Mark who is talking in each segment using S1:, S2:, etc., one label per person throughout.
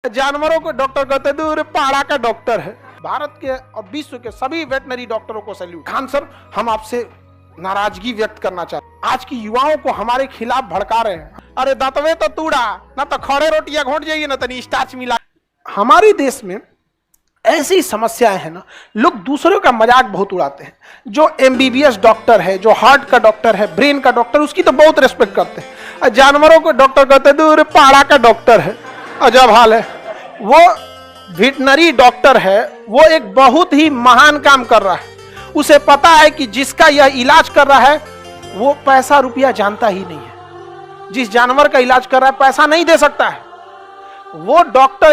S1: जानवरों को डॉक्टर कहते थे, पाड़ा का डॉक्टर है। भारत के और विश्व के सभी वेटनरी डॉक्टरों को सैल्यूट। खान सर, हम आपसे नाराजगी व्यक्त करना चाहते हैं। आज की युवाओं को हमारे खिलाफ भड़का रहे हैं। अरे दांतवे तो तूड़ा ना, तो खड़े रोटियां घोट जाइए ना, तनी स्टार्च मिला। हमारे देश में ऐसी समस्याएं हैं ना, लोग दूसरों का मजाक बहुत उड़ाते हैं। जो एमबीबीएस डॉक्टर है, जो हार्ट का डॉक्टर है, ब्रेन का डॉक्टर, उसकी तो बहुत रिस्पेक्ट करते हैं। जानवरों को डॉक्टर कहते थे, पाड़ा का डॉक्टर है। अजब हाल है। वो वेटनरी डॉक्टर है, वो एक बहुत ही महान काम कर रहा है। उसे पता है कि जिसका यह इलाज कर रहा है वो पैसा रुपया जानता ही नहीं है। जिस जानवर का इलाज कर रहा है पैसा नहीं दे सकता है। वो डॉक्टर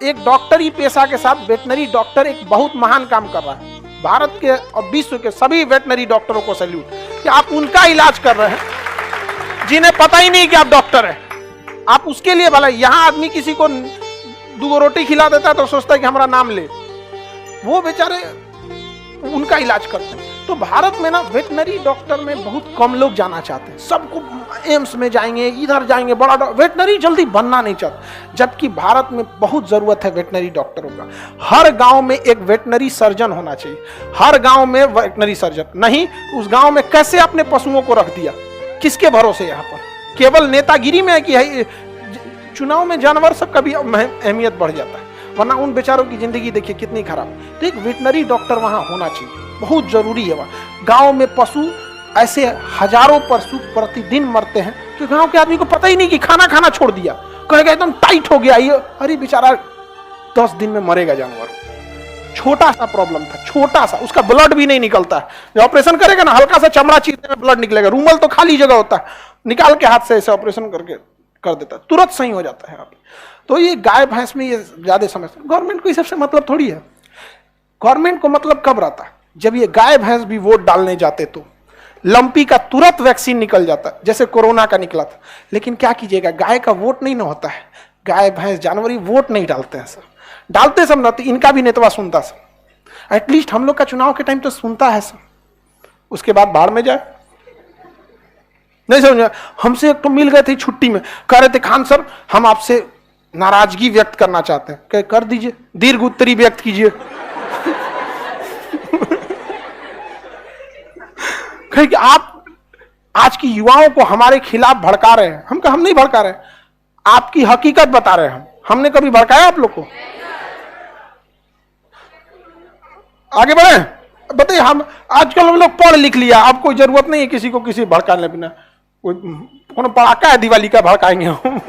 S1: एक डॉक्टरी पेशा के साथ वेटनरी डॉक्टर एक बहुत महान काम कर रहा है। भारत के और विश्व के सभी वेटनरी डॉक्टरों को सैल्यूट कि आप उनका इलाज कर रहे हैं जिन्हें पता ही नहीं कि आप डॉक्टर हैं। आप उसके लिए भला, यहां आदमी किसी को 2 रोटी खिला देता है तो सोचता है कि हमारा नाम ले, वो बेचारे उनका इलाज करते हैं। तो भारत में ना वेटनरी डॉक्टर में बहुत कम लोग जाना चाहते हैं। सबको एम्स में जाएंगे, इधर जाएंगे, बड़ा वेटनरी जल्दी बनना नहीं चाहते, जबकि भारत में बहुत जरूरत है वेटनरी डॉक्टरों का। हर गांव में एक वेटनरी सर्जन होना चाहिए। हर गांव में वेटनरी सर्जन नहीं, उस गांव में कैसे अपने पशुओं को रख दिया, किसके भरोसे? यहाँ पर केवल नेतागिरी में है कि चुनाव में जानवर सबका भी अहमियत बढ़ जाता है, वरना उन बेचारों की जिंदगी देखिए कितनी खराब। तो एक वेटनरी डॉक्टर वहां होना चाहिए, बहुत जरूरी है। वहां गांव में पशु, ऐसे हजारों पशु प्रतिदिन मरते हैं कि गांव के आदमी को पता ही नहीं कि खाना खाना छोड़ दिया, कहेगा एकदम टाइट हो गया ये, अरे बेचारा 10 दिन में मरेगा जानवर। छोटा सा प्रॉब्लम था, छोटा सा, उसका ब्लड भी नहीं निकलता। जो ऑपरेशन करेगा ना, हल्का सा चमड़ा चीरने में ब्लड निकलेगा। रूमल तो खाली जगह होता है, निकाल के हाथ से ऐसे ऑपरेशन करके कर देता है, तुरंत सही हो जाता है। तो ये गाय भैंस में ये ज्यादा समस्या। गवर्नमेंट को इस सबसे मतलब थोड़ी है। गवर्नमेंट को मतलब कब रहता है? जब ये गाय भैंस भी वोट डालने जाते तो लंपी का तुरंत वैक्सीन निकल जाता है, जैसे कोरोना का निकला था। लेकिन क्या कीजिएगा, गाय का वोट नहीं ना होता है। गाय भैंस जानवर वोट नहीं डालते हैं सर। डालते सब ना, तो इनका भी नेतवा सुनता सर। एटलीस्ट हम लोग का चुनाव के टाइम तो सुनता है सर, उसके बाद बाढ़ में जाए। नहीं समझ, हमसे एक तो मिल गए थे छुट्टी में, कह रहे थे खान सर हम आपसे नाराजगी व्यक्त करना चाहते हैं। कर दीजिए, दीर्घ उत्तरी व्यक्त कीजिए। कि आप आज की युवाओं को हमारे खिलाफ भड़का रहे हैं। हम नहीं भड़का रहे, आपकी हकीकत बता रहे हैं। हमने कभी भड़काया आप लोग को? आगे बढ़े, बताइए। हम आजकल हम लोग पढ़ लिख लिया, अब कोई जरूरत नहीं है किसी को किसी भड़काने बिना। कौन पड़ाका है दिवाली का भड़काएंगे हम।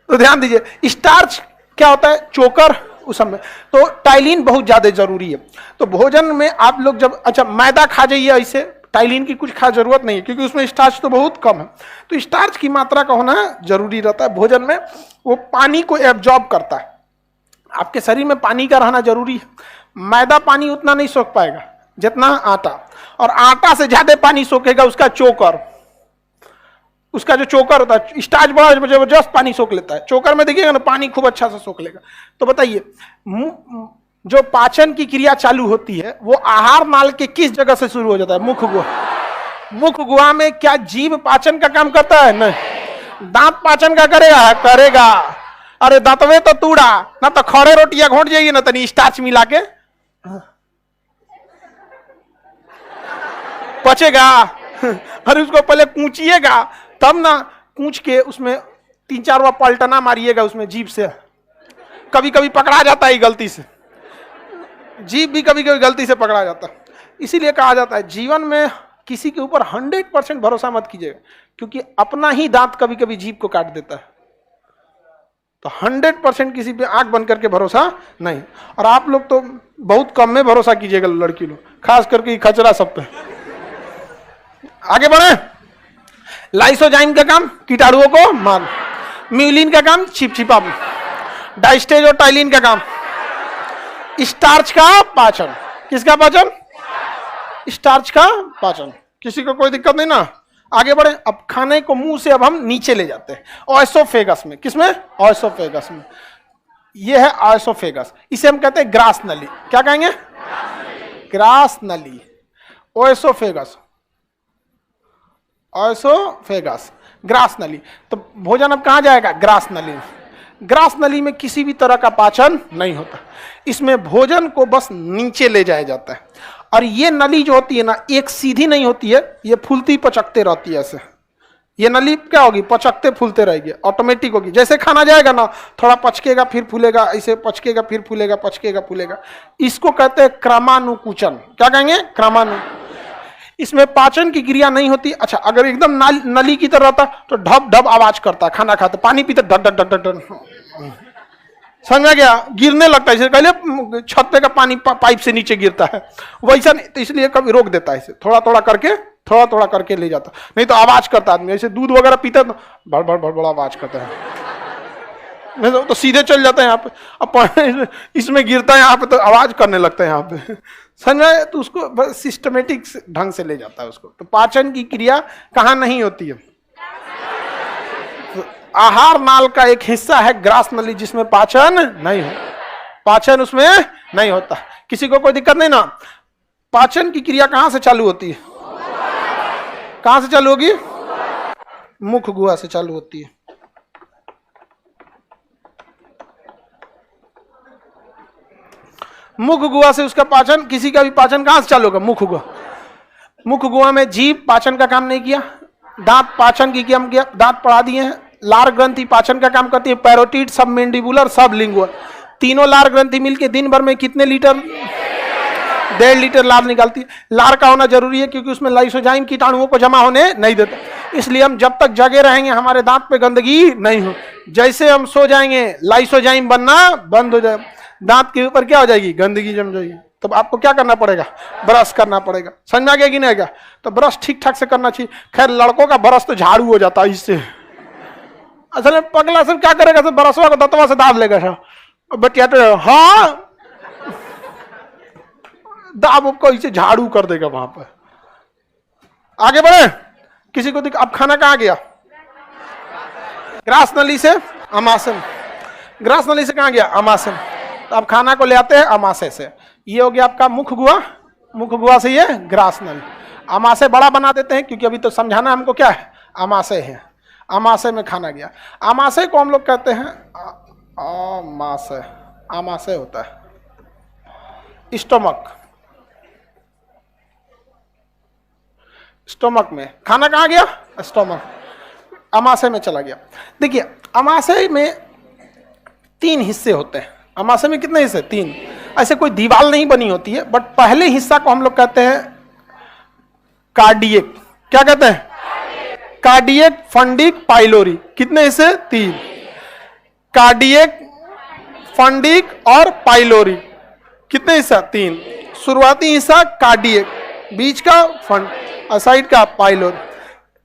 S1: तो ध्यान दीजिए, स्टार्च क्या होता है, चोकर, उस समय तो टाइलिन बहुत ज्यादा जरूरी है। तो भोजन में आप लोग जब मैदा खा जाइए, ऐसे टाइलिन की कुछ खास जरूरत नहीं है, क्योंकि उसमें स्टार्च तो बहुत कम है। तो स्टार्च की मात्रा का होना जरूरी रहता है भोजन में। वो पानी को एब्जॉर्ब करता है, आपके शरीर में पानी का रहना जरूरी है। मैदा पानी उतना नहीं सोख पाएगा जितना आटा, और आटा से ज्यादा पानी सोखेगा उसका चोकर। उसका जो चोकर होता है, स्टार्च बड़ा जबरदस्त पानी सोख लेता है। चोकर में देखिएगा ना, पानी खूब अच्छा से सोख लेगा। तो बताइए, जो पाचन की क्रिया चालू होती है वो आहार नाल के किस जगह से शुरू हो जाता है? मुख गुहा। मुख गुहा में क्या जीभ पाचन का काम करता है? नहीं। दांत पाचन का करेगा। अरे दांतवे तो तूड़ा ना, तो खड़े रोटियां घोट जाइए ना, तनी स्टार्च मिला के पचेगा। अरे उसको पहले कूचिएगा, तब ना कूच के उसमें 3-4 बार पलटना मारिएगा उसमें जीभ से। कभी कभी पकड़ा जाता है गलती से, जीभ भी कभी कभी गलती से पकड़ा जाता है। इसीलिए कहा जाता है जीवन में किसी के ऊपर 100% भरोसा मत कीजिएगा, क्योंकि अपना ही दांत कभी कभी जीभ को काट देता है। तो 100% किसी पे आंख बंद करके भरोसा नहीं। और आप लोग तो बहुत कम में भरोसा कीजिएगा, लड़की लोग खास करके खचरा सब पे। आगे बढ़े। लाइसोजाइम का काम कीटाणुओं को मार, म्यूलिन का काम छिपछिपा, डाइस्टेज और टाइलिन का काम स्टार्च का पाचन। किसका पाचन? स्टार्च का पाचन। किसी को कोई दिक्कत नहीं ना? आगे बढ़े। अब खाने को मुंह से अब हम नीचे ले जाते हैं, ऑयसोफेगस में। किसमें? ऑयसोफेगस में। यह है ऑयसोफेगस, इसे हम कहते हैं ग्रास नली। क्या कहेंगे? ग्रास नली, ऑयसोफेगस, ऑयसोफेगस, ग्रास नली। तो भोजन अब कहां जाएगा? ग्रास नली में। ग्रास नली में किसी भी तरह का पाचन नहीं होता, इसमें भोजन को बस नीचे ले जाया जाता है। और ये नली जो होती है ना, एक सीधी नहीं होती है, ये फूलती पचकते रहती है ऐसे। ये नली क्या होगी, पचकते फूलते रहेगी, ऑटोमेटिक होगी। जैसे खाना जाएगा ना, थोड़ा पचकेगा फिर फूलेगा, ऐसे पचकेगा फिर फूलेगा, पचकेगा फूलेगा। इसको कहते हैं क्रमानुकुचन। क्या कहेंगे, क्रमानु। इसमें पाचन की क्रिया नहीं होती। अच्छा, अगर एकदम नली की तरह रहता तो ढब ढब आवाज करता, खाना खाते, पानी पीते ढक ढक ढक ढक ढक, समझ में गया, गिरने लगता है। पहले छत पे का पानी पाइप से नीचे गिरता है, वैसा नहीं, तो इसलिए कभी रोक देता है, इसे थोड़ा थोड़ा करके ले जाता, नहीं तो आवाज करता आदमी। ऐसे दूध वगैरह पीता तो भड़ भड़ भड़ बड़ा आवाज करता है, नहीं तो सीधे चल जाता है यहाँ पे। अब इसमें गिरता है यहाँ पे तो आवाज करने लगता है यहाँ पे, समझ में। तो उसको सिस्टमेटिक ढंग से ले जाता है उसको। तो पाचन की क्रिया कहाँ नहीं होती है, तो आहार नाल का एक हिस्सा है ग्रास नली, जिसमें पाचन नहीं हो, पाचन उसमें नहीं होता। किसी को कोई दिक्कत नहीं ना। पाचन की क्रिया कहां से चालू होती है, कहां से चालू होगी, मुख गुहा से चालू होती है। मुख गुहा से उसका पाचन, किसी का भी पाचन कहां से चालू होगा, मुख गुहा। मुख गुहा में जीभ पाचन का काम नहीं किया, दांत पाचन की काम किया, दांत पड़ा दिए हैं। लार ग्रंथि पाचन का काम करती है, पैरोटिड, सब मैंडिबुलर, सब लिंगुअल। तीनों लार ग्रंथि मिलके दिन भर में कितने लीटर, 1.5 लीटर लार निकालती है। लार का होना जरूरी है क्योंकि उसमें लाइसोजाइम कीटाणुओं को जमा होने नहीं देता, इसलिए हम जब तक जगे रहेंगे हमारे दांत पे गंदगी नहीं हो। जैसे हम सो जाएंगे लाइसोजाइम बनना बंद हो जाए, दांत के ऊपर क्या हो जाएगी, गंदगी जम जाएगी। तो आपको क्या करना पड़ेगा, ब्रश करना पड़ेगा। समझ में आ गया कि नहीं आएगा, तो ब्रश ठीक ठाक से करना चाहिए। खैर लड़कों का ब्रश तो झाड़ू हो जाता है इससे, असल में पगला सब क्या करेगा, सब ब्रशवा को दतवा से दाब लेगा, बटिया तो हाँ दाब को इसे झाड़ू कर देगा वहां पर। आगे बढ़े, किसी को अब खाना कहाँ गया, ग्रास नली से अमाशय, ग्रास नली से कहाँ गया, अमाशय। तो अब खाना को ले आते हैं अमाशय से। ये हो गया आपका मुख गुहा, मुख गुहा से ये ग्रास नली। अमाशय बड़ा बना देते हैं क्योंकि अभी तो समझाना हमको क्या है, अमाशय है। अमाशय में खाना गया। अमाशय को हम लोग कहते हैं अमाशय, अमाशय होता है स्टोमक। स्टोमक में खाना कहाँ गया, स्टोमक, अमाशय में चला गया। देखिए अमाशय में 3 हिस्से होते हैं। अमाशय में कितने हिस्से, 3। ऐसे कोई दीवार नहीं बनी होती है, बट पहले हिस्सा को हम लोग कहते हैं कार्डियक। क्या कहते हैं, कार्डियक, फंडिक, पाइलोरी। कितने हिस्से, 3। कार्डियक, फंडिक और पाइलोरी। कितने हिस्सा, 3। शुरुआती हिस्सा कार्डियक, बीच का फंड और साइड का पाइलोरी।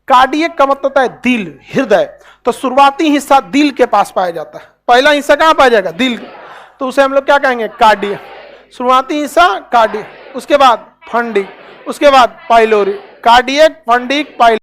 S1: कार्डियक का मतलब होता है दिल, हृदय। तो शुरुआती हिस्सा दिल के पास पाया जाता है। पहला हिस्सा कहां पाया जाएगा, दिल, तो उसे हम लोग क्या कहेंगे, कार्डियक। शुरुआती हिस्सा कार्डियक, उसके बाद फंडिक, उसके बाद पाइलोरी। Cardiac, fundic, pylori.